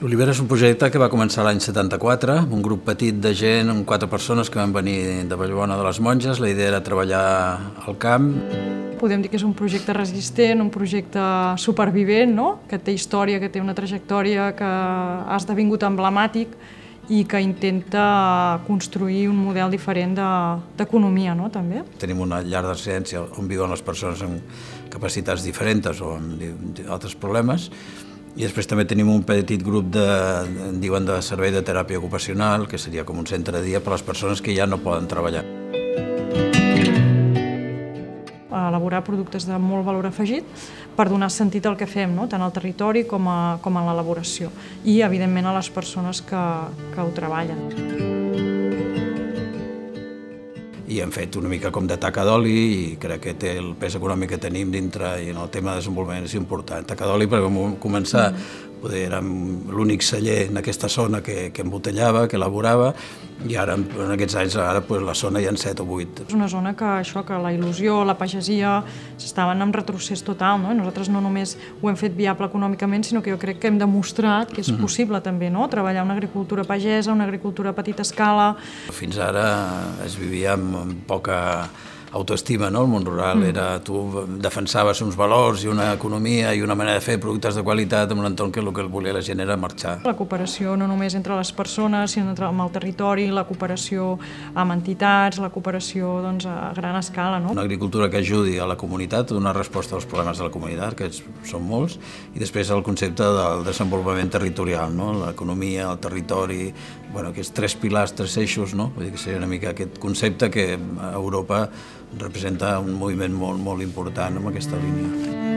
L'Olivera és un projecte que va començar l'any 74, un grup petit de gent, amb 4 persones que van venir de Vallbona de les Monges. La idea era treballar al camp. Podem dir que és un projecte resistent, un projecte supervivent, no? Que té història, que té una trajectòria, que ha esdevingut emblemàtic i que intenta construir un model diferent d'economia, no? També. Tenim una llar de residència on viuen les persones amb capacitats diferents o amb altres problemes. I després també tenim un petit grup diuen de servei de teràpia ocupacional, que seria com un centre de dia per a les persones que ja no poden treballar. Elaborar productes de molt valor afegit per donar sentit al que fem, no? Tant al territori com a l'elaboració i, evidentment, a les persones que ho treballen. I hem fet una mica com de taca d'oli i crec que té el pes econòmic que tenim dintre i en el tema de desenvolupament és important. Taca d'oli perquè vam començar, érem l'únic celler en aquesta zona que embotellava, que elaborava, i ara, en aquests anys, la zona hi ha 7 o 8. És una zona que la il·lusió, la pagesia, s'estaven en retrocés total, no? I nosaltres no només ho hem fet viable econòmicament, sinó que jo crec que hem demostrat que és possible també, no? Treballar una agricultura pagesa, una agricultura a petita escala. Fins ara es vivia amb poca autoestima, no? El món rural era... Tu defensaves uns valors i una economia i una manera de fer productes de qualitat en un entorn que el que volia la gent era marxar. La cooperació no només entre les persones, sinó amb el territori, la cooperació amb entitats, la cooperació a gran escala, no? Una agricultura que ajudi a la comunitat, donar resposta als problemes de la comunitat, que són molts, i després el concepte del desenvolupament territorial, no? L'economia, el territori, aquests 3 pilars, 3 eixos, no? Vull dir que seria una mica aquest concepte que a Europa representa un moviment molt important en aquesta línia.